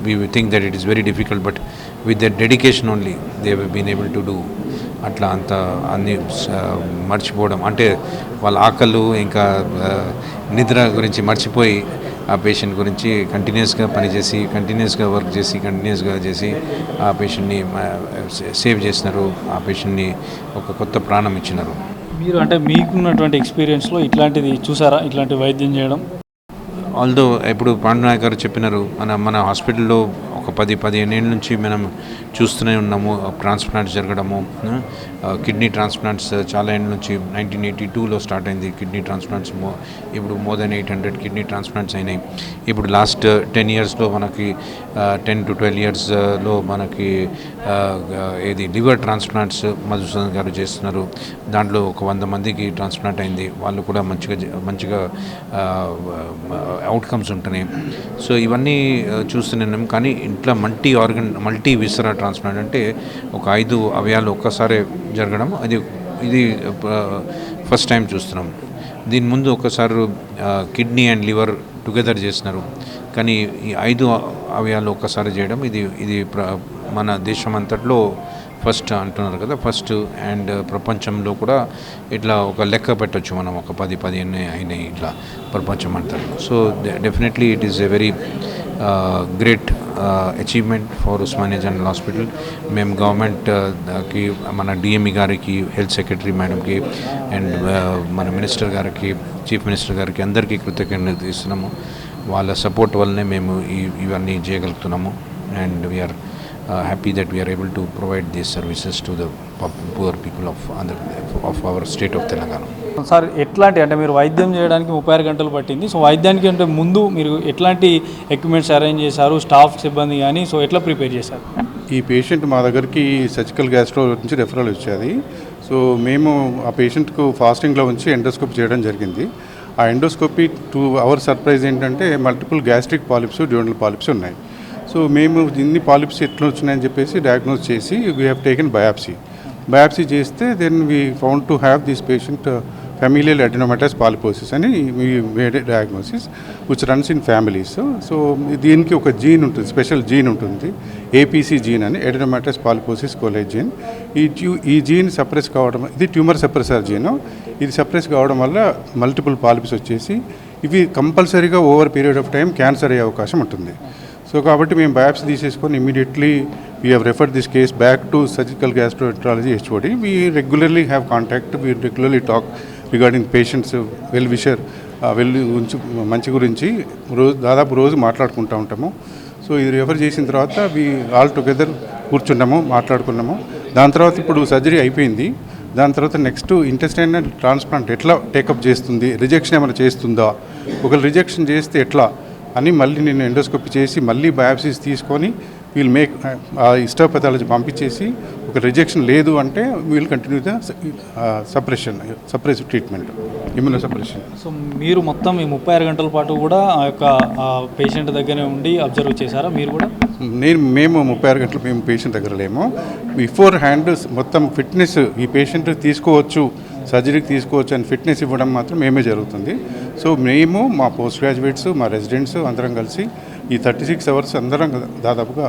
We think that it is very difficult, but with that dedication only they have been able to do. అట్లా అన్ని మర్చిపోవడం అంటే వాళ్ళ ఆకళ్ళు ఇంకా నిద్ర గురించి మర్చిపోయి ఆ పేషెంట్ గురించి కంటిన్యూస్గా పనిచేసి, కంటిన్యూస్గా వర్క్ చేసి, కంటిన్యూస్గా చేసి ఆ పేషెంట్ని సేవ్ చేసినారు. ఆ పేషెంట్ని ఒక కొత్త ప్రాణం ఇచ్చినారు. మీరు అంటే మీకున్నటువంటి ఎక్స్పీరియన్స్లో ఇట్లాంటిది చూసారా, ఇట్లాంటి వైద్యం చేయడం? ఆల్దో ఇప్పుడు పాండునాయక్ గారు చెప్పినారు, మన హాస్పిటల్లో ఒక 10-15 ఏళ్ళ నుంచి మనం చూస్తూనే ఉన్నాము ట్రాన్స్ప్లాంట్స్ జరగడము. కిడ్నీ ట్రాన్స్ప్లాంట్స్ చాలా ఏళ్ళ నుంచి 1982లో స్టార్ట్ అయింది కిడ్నీ ట్రాన్స్ప్లాంట్స్. ఇప్పుడు మోర్ దెన్ 800 కిడ్నీ ట్రాన్స్ప్లాంట్స్ అయినాయి. ఇప్పుడు లాస్ట్ 10 yearsలో మనకి 10 to 12 yearsలో మనకి ఏది లివర్ ట్రాన్స్ప్లాంట్స్ మధుసూదన్ గారు చేస్తున్నారు. దాంట్లో ఒక 100 మందికి ట్రాన్స్ప్లాంట్ అయింది. వాళ్ళు కూడా మంచిగా అవుట్కమ్స్ ఉంటున్నాయి. సో ఇవన్నీ చూస్తున్నాం. కానీ ఇంట్లో మల్టీ విసరా ట్రాన్స్ప్లాంట్ అంటే ఒక 5 అవయవాలు ఒక్కసారి జరగడం, ఇది ఫస్ట్ టైం చూస్తున్నాం. దీని ముందు ఒకసారి కిడ్నీ అండ్ లివర్ టుగెదర్ చేసినారు. కానీ ఈ 5 అవయవాలు ఒక్కసారి చేయడం ఇది మన దేశం అంతట్లో ఫస్ట్ అంటున్నారు కదా, ఫస్ట్. అండ్ ప్రపంచంలో కూడా ఇట్లా ఒక లెక్క పెట్టవచ్చు మనం, ఒక 10-15 అయినాయి ఇట్లా ప్రపంచం అంతట్లో. So definitely it is a very great achievement for Osmania general hospital. మేము గవర్నమెంట్కి, మన డిఎంఈ గారికి, హెల్త్ సెక్రటరీ మేడంకి అండ్ మన మినిస్టర్ గారికి, చీఫ్ మినిస్టర్ గారికి అందరికీ కృతజ్ఞతలు ఇస్తున్నాము. వాళ్ళ సపోర్ట్ వల్లనే మేము ఇవన్నీ చేయగలుగుతున్నాము. And we're happy that we are able to provide these services to the poor people of our state of Telangana. Sir ఎట్లాంటి అంటే మీరు వైద్యం చేయడానికి 36 గంటలు పట్టింది. సో వైద్యానికి అంటే ముందు మీరు ఎట్లాంటి ఎక్విప్మెంట్స్ అరేంజ్ చేశారు, స్టాఫ్ సిబ్బంది కానీ, సో ఎట్లా ప్రిపేర్ చేశారు? ఈ పేషెంట్ మా దగ్గరికి సర్జికల్ గ్యాస్ట్రో నుంచి రెఫరల్ వచ్చేది. సో మేము ఆ పేషెంట్కు ఫాస్టింగ్లో ఉంచి ఎండోస్కోపీ చేయడం జరిగింది. ఆ ఎండోస్కోపీ 2 hours సర్ప్రైజ్ ఏంటంటే multiple gastric polyps, duodenal polyps ఉన్నాయి. సో మేము ఇన్ని పాలిప్స్ ఎట్లా వచ్చినాయని చెప్పేసి డయాగ్నోస్ చేసి వీ హ్యావ్ టేకెన్ బయాప్సీ చేస్తే then we found to have this patient familial adenomatous polyposis అని we made diagnosis which runs in families. So దీనికి ఒక జీన్ ఉంటుంది, స్పెషల్ జీన్ ఉంటుంది, ఏపీసీ జీన్ అని, అడినోమటస్ పాలిపోసిస్ కోలేజ్ జీన్. ఈ జీన్ సప్రెస్ కావడం, ఇది ట్యూమర్ సప్రెసర్ జీన్. ఇది సప్రెస్ కావడం వల్ల మల్టిపుల్ పాలిప్స్ వచ్చేసి ఇవి కంపల్సరీగా over period of time cancer అయ్యే అవకాశం ఉంటుంది. సో కాబట్టి మేము బయాప్సీ తీసేసుకొని immediately we have referred this case back to surgical gastroenterology HOD. We regularly have contact, we regularly talk regarding patients well wisher, మంచి గురించి దాదాపు రోజు మాట్లాడుకుంటూ ఉంటాము. సో ఇది రెఫర్ చేసిన తర్వాత వీ ఆల్ టుగెదర్ కూర్చున్నాము, మాట్లాడుకున్నాము. దాని తర్వాత ఇప్పుడు సర్జరీ అయిపోయింది. దాని తర్వాత నెక్స్ట్ ఇంటెస్టైనల్ ట్రాన్స్ప్లాంట్ ఎట్లా టేకప్ చేస్తుంది, రిజెక్షన్ ఏమైనా చేస్తుందా, ఒకవేళ రిజెక్షన్ చేస్తే ఎట్లా అని మళ్ళీ నేను ఎండోస్కోపీ చేసి మళ్ళీ బయాప్సీస్ తీసుకొని వీల్ మేక్ హిస్టోపథాలజీ పంపించేసి ఒక రిజెక్షన్ లేదు అంటే we'll continue the suppressive treatment, immuno suppression. So మీరు మొత్తం ఈ 36 గంటల పాటు కూడా ఆ యొక్క పేషెంట్ దగ్గరే ఉండి అబ్జర్వ్ చేశారా మీరు కూడా? మేము 36 గంటలు మేము పేషెంట్ దగ్గర లేము. బిఫోర్ హ్యాండ్ మొత్తం ఫిట్నెస్ ఈ పేషెంట్ తీసుకోవచ్చు, సర్జరీకి తీసుకోవచ్చు అని ఫిట్నెస్ ఇవ్వడం మాత్రం మేమే జరుగుతుంది. సో మేము, మా పోస్ట్ గ్రాడ్యుయేట్స్, మా రెసిడెంట్స్ అందరం కలిసి ఈ 36 hours అందరం దాదాపుగా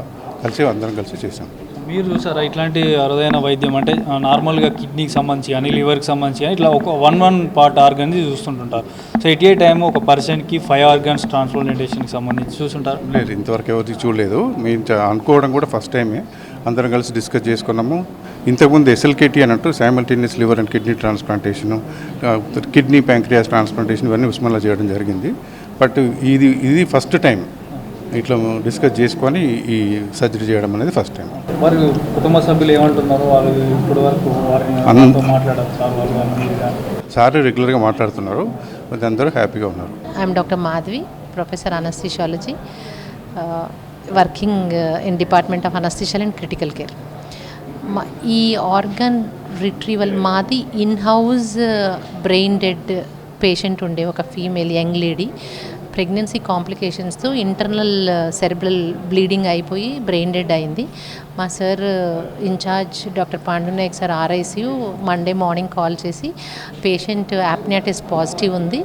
అందరం కలిసి చేసాం. మీరు చూసారా ఇట్లాంటి అరుదైన వైద్యం అంటే నార్మల్గా కిడ్నీకి సంబంధించి కానీ, లివర్కి సంబంధించి కానీ ఇట్లా ఒక 1 పార్ట్ ఆర్గన్స్ చూస్తుంటుంటారు. సో ఎట్ ఏ టైం ఒక పర్సన్కి 5 organs ట్రాన్స్ప్లాంటేషన్కి సంబంధించి చూస్తుంటారు? లేదు, ఇంతవరకు ఎవరికి చూడలేదు. మేము అనుకోవడం కూడా ఫస్ట్ టైమే. అందరం కలిసి డిస్కస్ చేసుకున్నాము. ఇంతకుముందు SLKT అన్నట్టు simultaneous liver and kidney transplantation, kidney pancreas transplantation ఇవన్నీ ఉస్మాన్లో చేయడం జరిగింది. బట్ ఇది ఫస్ట్ టైం ఇట్లా డిస్కస్ చేసుకొని ఈ సర్జరీ చేయడం అనేది ఫస్ట్ టైం. మరి కుటుంబ సభ్యులు ఏమంటున్నారు? వాళ్ళు ఇప్పటి వరకు వారిని మాట్లాడారు సార్ రెగ్యులర్గా మాట్లాడుతున్నారు, అందరూ హ్యాపీగా ఉన్నారు. I'm doctor Madhavi, professor anaesthesiology, working in department of anaesthesia and critical care. ఈ ఆర్గన్ రిట్రీవల్ మాది in house brain dead patient ఉండే ఒక ఫీమేల్ యంగ్ లేడీ ప్రెగ్నెన్సీ కాంప్లికేషన్స్తో ఇంటర్నల్ సెరెబ్రల్ బ్లీడింగ్ అయిపోయి బ్రెయిన్ డెడ్ అయింది. మా sir incharge doctor Pandunayak sir RICU Monday morning call చేసి పేషెంట్ యాప్నియా టెస్ట్ పాజిటివ్ ఉంది,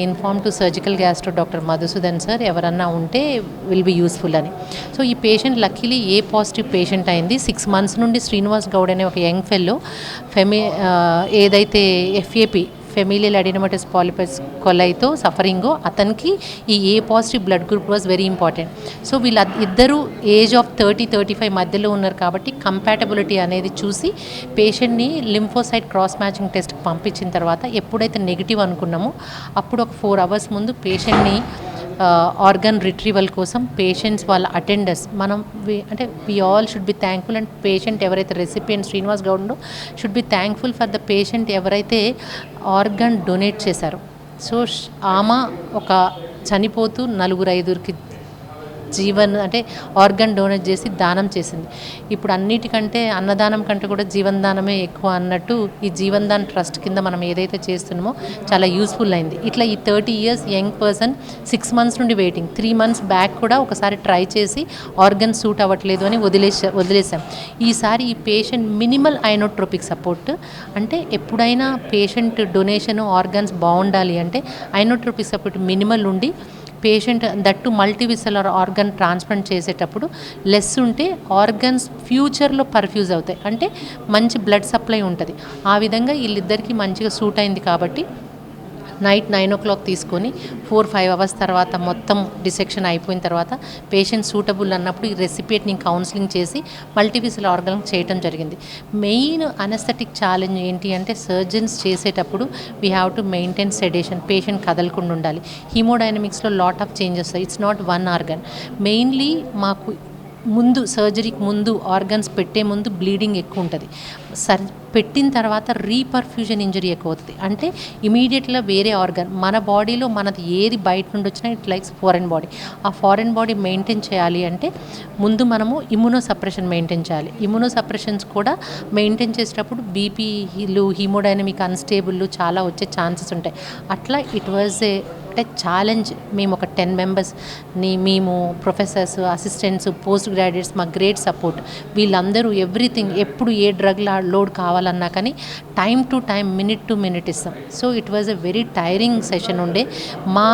inform to surgical gastro doctor Madhusudan sir, ఎవరన్నా ఉంటే విల్ బి యూస్ఫుల్ అని. సో ఈ patient luckily A positive patient అయింది. 6 months నుండి శ్రీనివాస్ గౌడ్ అనే ఒక యంగ్ ఫెల్లో ఏదైతే FAP ఫెమిలియల్ అడినోమటస్ పాలిపస్ కొలైతో సఫరింగో అతనికి ఈ A positive blood group was very important. So ఇద్దరు ఏజ్ ఆఫ్ 30-35 మధ్యలో ఉన్నారు కాబట్టి కంపాటబిలిటీ అనేది చూసి పేషెంట్ని లింఫోసైట్ క్రాస్ మ్యాచింగ్ టెస్ట్కి పంపించిన తర్వాత ఎప్పుడైతే నెగిటివ్ అనుకున్నామో అప్పుడు ఒక 4 hours ముందు పేషెంట్ని ఆర్గన్ రిట్రీవల్ కోసం పేషెంట్స్ వాళ్ళ అటెండర్స్ మనం అంటే we all should be thankful. And patient ఎవరైతే recipient Srinivas Goud should be thankful for the patient ఎవరైతే ఆర్గన్ డొనేట్ చేశారో. సో ఆమె ఒక చనిపోతూ 4-5కి అంటే ఆర్గన్ డొనేట్ చేసి దానం చేసింది. ఇప్పుడు అన్నిటికంటే అన్నదానం కంటే కూడా జీవనదానమే ఎక్కువ అన్నట్టు ఈ జీవనదాన్ ట్రస్ట్ కింద మనం ఏదైతే చేస్తున్నామో చాలా యూస్ఫుల్ అయింది. ఇట్లా ఈ 30 years యంగ్ పర్సన్ 6 months నుండి వెయిటింగ్, 3 months బ్యాక్ కూడా ఒకసారి ట్రై చేసి ఆర్గన్ సూట్ అవ్వట్లేదు అని వదిలేసాం. ఈసారి ఈ పేషెంట్ మినిమల్ ఐనోట్రోపిక్ సపోర్ట్ అంటే ఎప్పుడైనా పేషెంట్ డొనేషన్ ఆర్గన్స్ బాగుండాలి అంటే ఐనోట్రోపిక్ సపోర్ట్ మినిమల్ ఉండి పేషెంట్ దట్టు మల్టీవిసెలర్ ఆర్గన్ ట్రాన్స్ప్లాంట్ చేసేటప్పుడు లెస్ ఉంటే ఆర్గన్స్ ఫ్యూచర్లో పర్ఫ్యూజ్ అవుతాయి, అంటే మంచి బ్లడ్ సప్లై ఉంటుంది. ఆ విధంగా వీళ్ళిద్దరికీ మంచిగా సూట్ అయింది కాబట్టి నైట్ 9 o'clock తీసుకొని 4-5 hours తర్వాత మొత్తం డిసెక్షన్ అయిపోయిన తర్వాత పేషెంట్ సూటబుల్ అన్నప్పుడు ఈ రెసిపియట్ని కౌన్సిలింగ్ చేసి మల్టీవిజువల్ ఆర్గన్ చేయడం జరిగింది. మెయిన్ అనస్థెటిక్ ఛాలెంజ్ ఏంటి అంటే సర్జన్స్ చేసేటప్పుడు we have to maintain sedation, patient కదలకుండా ఉండాలి. హీమోడైనమిక్స్లో lot of changes, it's not one organ. Mainly మాకు ముందు సర్జరీకి ముందు ఆర్గన్స్ పెట్టే ముందు బ్లీడింగ్ ఎక్కువ ఉంటుంది. పెట్టిన తర్వాత రీపర్ఫ్యూజన్ ఇంజరీ ఎక్కువ అవుతుంది. అంటే ఇమీడియట్గా వేరే ఆర్గన్ మన బాడీలో మనది ఏది బయట నుండి వచ్చినా ఇట్ లైక్స్ ఫారెన్ బాడీ. ఆ ఫారెన్ బాడీ మెయింటైన్ చేయాలి అంటే ముందు మనము ఇమ్యూనో సప్రెషన్ మెయింటైన్ చేయాలి. ఇమ్యూనో సప్రెషన్స్ కూడా మెయింటైన్ చేసేటప్పుడు బీపీలు, హీమోడైనమిక్ అన్స్టేబుల్ చాలా వచ్చే ఛాన్సెస్ ఉంటాయి. అట్లా ఇట్ వాజ్ ఏ అంటే ఛాలెంజ్. మేము ఒక 10 members-ని, మేము ప్రొఫెసర్స్, అసిస్టెంట్స్, పోస్ట్ గ్రాడ్యుయేట్స్, మా గ్రేట్ సపోర్ట్, వీళ్ళందరూ ఎవ్రీథింగ్ ఎప్పుడు ఏ డ్రగ్ లోడ్ కావాలన్నా కానీ time to time, minute to minute ఇస్తాం. So it was a very tiring session ఉండే. మా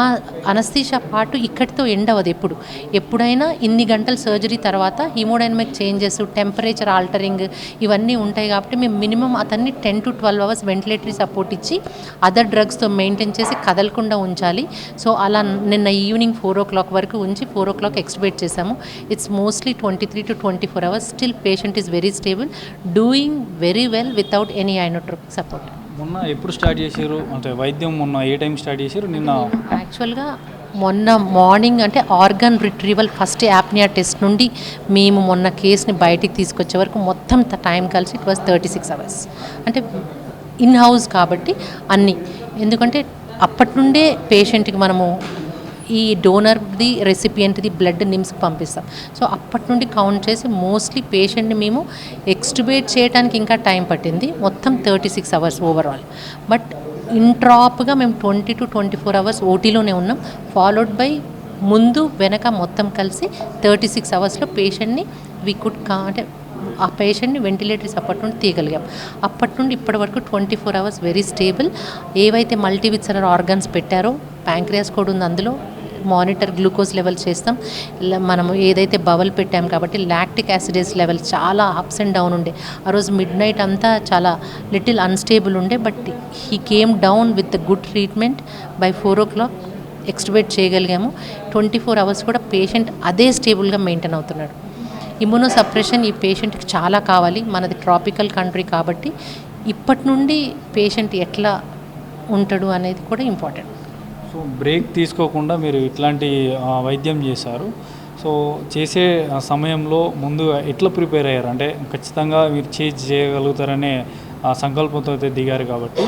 అనస్థీషియా పాటు ఇక్కడితో ఎండ్ అవ్వదు. ఎప్పుడైనా ఇన్ని గంటల సర్జరీ తర్వాత హీమోడైనమిక్ చేంజెస్, టెంపరేచర్ ఆల్టరింగ్ ఇవన్నీ ఉంటాయి. కాబట్టి మేము మినిమం అతన్ని 10 to 12 hours వెంటిలేటరీ సపోర్ట్ ఇచ్చి అదర్ డ్రగ్స్తో మెయింటైన్ చేసి కదలకుండా ఉంచాలి. సో అలా నిన్న ఈవినింగ్ 4 o'clock వరకు ఉంచి 4 o'clock ఎక్స్ట్యూబేట్ చేశాము. It's mostly 23 to 24 hours. Still patient is very stable, doing very well without any inotropic support. మొన్న ఎప్పుడు స్టార్ట్ చేశారు అంటే వైద్యం? మొన్న ఏ టైం స్టార్ట్ చేశారు? నిన్న యాక్చువల్గా మొన్న మార్నింగ్ అంటే organ retrieval first apnoea test నుండి మేము మొన్న కేసుని బయటికి తీసుకొచ్చే వరకు మొత్తం టైం కలిసి ఇట్ వాజ్ 36 hours. అంటే ఇన్ హౌస్ కాబట్టి అన్నీ, ఎందుకంటే అప్పటి నుండే పేషెంట్కి మనము ఈ డోనర్ది, రెసిపియంట్ది బ్లడ్ నిమ్స్కి పంపిస్తాం. సో అప్పటి నుండి కౌంట్ చేసి మోస్ట్లీ పేషెంట్ని మేము ఎక్స్ట్యూబేట్ చేయడానికి ఇంకా టైం పట్టింది. మొత్తం 36 hours ఓవరాల్. బట్ ఇంట్రాప్గా మేము 20 to 24 hours ఓటీలోనే ఉన్నాం. ఫాలోడ్ బై ముందు వెనక మొత్తం కలిసి 36 hours పేషెంట్ని వీ కుడ్ అంటే ఆ పేషెంట్ని వెంటిలేటరీ సపోర్ట్ నుండి తీయగలిగాం. అప్పటి నుండి ఇప్పటి వరకు 24 hours వెరీ స్టేబుల్. ఏవైతే మల్టీవిసరల్ ఆర్గన్స్ పెట్టారో ప్యాంక్రియాస్ కూడా ఉంది, అందులో మానిటర్ గ్లూకోజ్ లెవెల్ చేస్తాం. మనము ఏదైతే బవల్ పెట్టాం కాబట్టి లాక్టిక్ యాసిడేస్ లెవెల్ చాలా అప్స్ అండ్ డౌన్ ఉండే. ఆ రోజు మిడ్ నైట్ అంతా చాలా లిటిల్ అన్స్టేబుల్ ఉండే. But he came down with the good treatment. By 4 o'clock ఎక్స్ట్యూబేట్ చేయగలిగాము. 24 hours కూడా పేషెంట్ అదే స్టేబుల్గా మెయింటైన్ అవుతున్నాడు. ఇమ్యూనో సప్రెషన్ ఈ పేషెంట్కి చాలా కావాలి. మనది ట్రాపికల్ కంట్రీ కాబట్టి ఇప్పటి నుండి పేషెంట్ ఎట్లా ఉంటాడు అనేది కూడా ఇంపార్టెంట్. సో బ్రేక్ తీసుకోకుండా మీరు ఇట్లాంటి వైద్యం చేశారు. సో చేసే సమయంలో ముందు ఎట్లా ప్రిపేర్ అయ్యారు? అంటే ఖచ్చితంగా మీరు చేయగలుగుతారనే సంకల్పంతో అయితే దిగారు కాబట్టి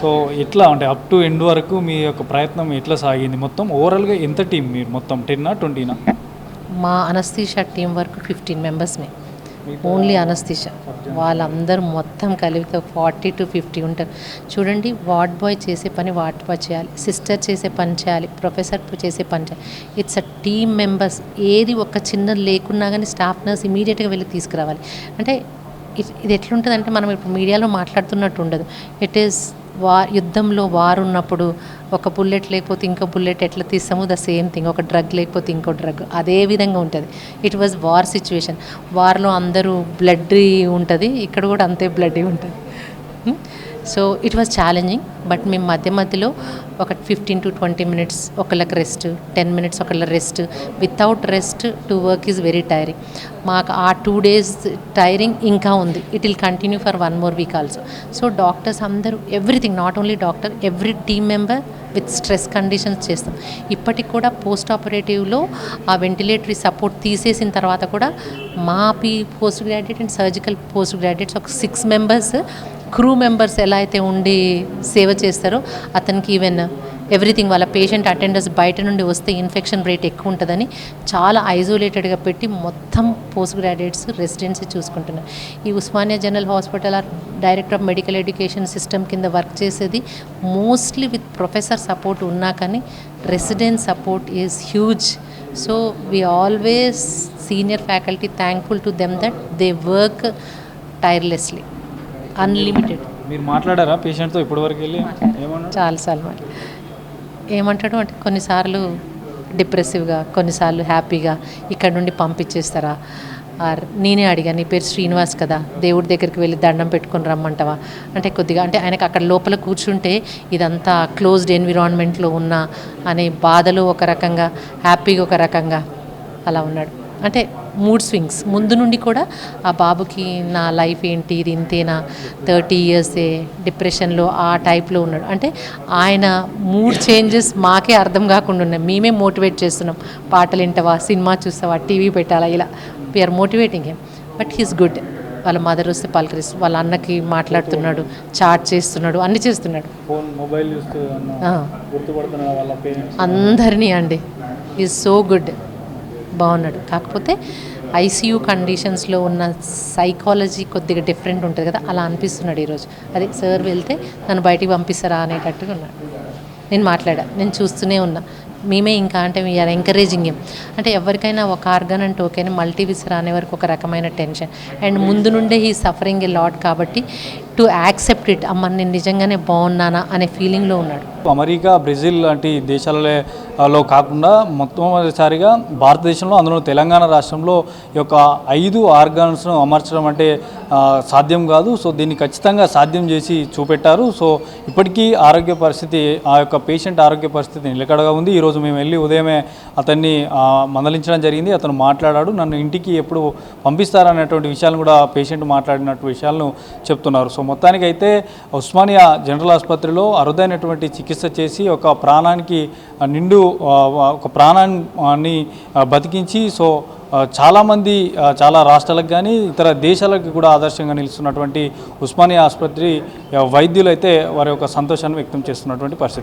సో ఎట్లా అంటే అప్ టు ఎండ్ వరకు మీ యొక్క ప్రయత్నం ఎట్లా సాగింది? మొత్తం ఓవరాల్గా ఎంత టీం మీరు? మొత్తం 10 or 20? మా అనస్థీషియా టీం వరకు 15 members ఓన్లీ అనస్థీషియా. వాళ్ళందరూ మొత్తం కలిపితే 40 to 50 ఉంటారు. చూడండి, వార్డ్ బాయ్ చేసే పని వార్డ్ బాయ్ చేయాలి, సిస్టర్ చేసే పని చేయాలి, ప్రొఫెసర్ చేసే పని చేయాలి. It's a team members. ఏది ఒక చిన్న లేకున్నా కానీ స్టాఫ్ నర్స్ ఇమీడియట్గా వెళ్ళి తీసుకురావాలి. అంటే ఇది ఎట్లుంటుంది అంటే మనం ఇప్పుడు మీడియాలో మాట్లాడుతున్నట్టు ఉండదు. ఇట్ ఈస్ యుద్ధంలో వారు ఉన్నప్పుడు ఒక బుల్లెట్ లేకపోతే ఇంకో బుల్లెట్ ఎట్లా తీస్తామో ద సేమ్ థింగ్. ఒక డ్రగ్ లేకపోతే ఇంకో డ్రగ్ అదే విధంగా ఉంటుంది. It was war situation. వార్లో అందరూ బ్లడ్ ఉంటుంది, ఇక్కడ కూడా అంతే బ్లడ్ ఉంటుంది. So it was challenging. But మేము మధ్యలో ఒక 15 to 20 minutes ఒకళ్ళకి రెస్ట్, 10 minutes ఒకళ్ళ rest. Without rest to work is very tiring. మాకు ఆ 2 days టైరింగ్ ఇంకా ఉంది. It will continue for 1 more week also. So doctors అందరూ everything, not only doctor, every team member with stress conditions చేస్తాం. ఇప్పటికి కూడా పోస్ట్ ఆపరేటివ్లో ఆ వెంటిలేటరీ సపోర్ట్ తీసేసిన తర్వాత కూడా మా post graduate and surgical post graduates ఒక 6 members క్రూ మెంబర్స్ ఎలా అయితే ఉండి సేవ చేస్తారో అతనికి ఈవెన్ ఎవ్రీథింగ్ వాళ్ళ పేషెంట్ అటెండర్స్ బయట నుండి వస్తే ఇన్ఫెక్షన్ రేట్ ఎక్కువ ఉంటుందని చాలా ఐసోలేటెడ్గా పెట్టి మొత్తం పోస్ట్ గ్రాడ్యుయేట్స్ రెసిడెన్సీ చూసుకుంటున్నారు. ఈ Osmania general hospital or director of medical education system కింద వర్క్ చేసేది మోస్ట్లీ విత్ ప్రొఫెసర్ సపోర్ట్ ఉన్నా కానీ resident support is huge. So we always senior faculty thankful to them that they work tirelessly, unlimited. మీరు మాట్లాడారా పేషెంట్తో ఇప్పటివరకు వెళ్ళి? ఏమన్నా చాలాసార్లు ఏమంటాడు అంటే కొన్నిసార్లు డిప్రెసివ్గా, కొన్నిసార్లు హ్యాపీగా ఇక్కడ నుండి పంపించేస్తారా, నేనే అడిగాను, నీ పేరు శ్రీనివాస్ కదా, దేవుడి దగ్గరికి వెళ్ళి దండం పెట్టుకొని రమ్మంటావా అంటే కొద్దిగా అంటే ఆయనకు అక్కడ లోపల కూర్చుంటే ఇదంతా క్లోజ్డ్ ఎన్విరాన్మెంట్లో ఉన్నా అనే బాధలు ఒక రకంగా, హ్యాపీగా ఒక రకంగా అలా ఉన్నాడు. అంటే మూడ్ స్వింగ్స్ ముందు నుండి కూడా ఆ బాబుకి నా లైఫ్ ఏంటి, ఇది ఇంతేనా, 30 ఇయర్సే, డిప్రెషన్లో ఆ టైప్లో ఉన్నాడు. అంటే ఆయన మూడ్ చేంజెస్ మాకే అర్థం కాకుండా ఉన్నాయి. మేమే మోటివేట్ చేస్తున్నాం, పాటలు వింటావా, సినిమా చూస్తావా, టీవీ పెట్టాలా, ఇలా we are motivating him. But he's good. వాళ్ళ మదర్ వస్తే పలకరిస్తూ వాళ్ళ అన్నకి మాట్లాడుతున్నాడు, చాట్ చేస్తున్నాడు, అన్నీ చేస్తున్నాడు. ఫోన్ మొబైల్ చూస్తూ గుర్తుపడుతున్నాడు వాళ్ళ పేరెంట్స్ అందరినీ అండి. ఈజ్ సో గుడ్, బాగున్నాడు. కాకపోతే ఐసీయూ కండిషన్స్లో ఉన్న సైకాలజీ కొద్దిగా డిఫరెంట్ ఉంటుంది కదా, అలా అనిపిస్తున్నాడు ఈరోజు. అదే సార్ వెళ్తే నన్ను బయటికి పంపిస్తారా అనేటట్టుగా ఉన్నాడు. నేను మాట్లాడా, నేను చూస్తూనే ఉన్నా. మేమే ఇంకా అంటే వీఆర్ ఎంకరేజింగ్ హిమ్. అంటే ఎవరికైనా ఒక ఆర్గన్ అంటే ఓకేనే, మల్టీవిసర్ అనే వరకు ఒక రకమైన టెన్షన్. అండ్ ముందు నుండే హీ సఫరింగ్ ఏ లాట్ కాబట్టి టు యాక్సెప్ట్ ఇట్, అమ్మ నేను నిజంగానే బాగున్నానా అనే ఫీలింగ్లో ఉన్నాడు. అమెరికా, బ్రెజిల్ లాంటి దేశాలలో కాకుండా మొట్టమొదటిసారిగా భారతదేశంలో, అందులో తెలంగాణ రాష్ట్రంలో ఈ యొక్క 5 ఆర్గాన్స్ను అమర్చడం అంటే సాధ్యం కాదు. సో దీన్ని ఖచ్చితంగా సాధ్యం చేసి చూపెట్టారు. సో ఇప్పటికీ ఆరోగ్య పరిస్థితి, ఆ యొక్క పేషెంట్ ఆరోగ్య పరిస్థితి నిలకడగా ఉంది. ఈరోజు మేము వెళ్ళి ఉదయమే అతన్ని మందలించడం జరిగింది. అతను మాట్లాడాడు, నన్ను ఇంటికి ఎప్పుడు పంపిస్తారనేటువంటి విషయాలను కూడా పేషెంట్ మాట్లాడినట్టు విషయాలను చెప్తున్నారు. సో మొత్తానికైతే ఉస్మానియా జనరల్ ఆసుపత్రిలో అరుదైనటువంటి చికిత్స చేసి ఒక ప్రాణానికి నిండు ఒక ప్రాణాన్ని బతికించి సో చాలామంది చాలా రాష్ట్రాలకు కానీ ఇతర దేశాలకు కూడా ఆదర్శంగా నిలుస్తున్నటువంటి ఉస్మానియా ఆసుపత్రి వైద్యులు అయితే వారి యొక్క సంతోషాన్ని వ్యక్తం చేస్తున్నటువంటి పరిస్థితి.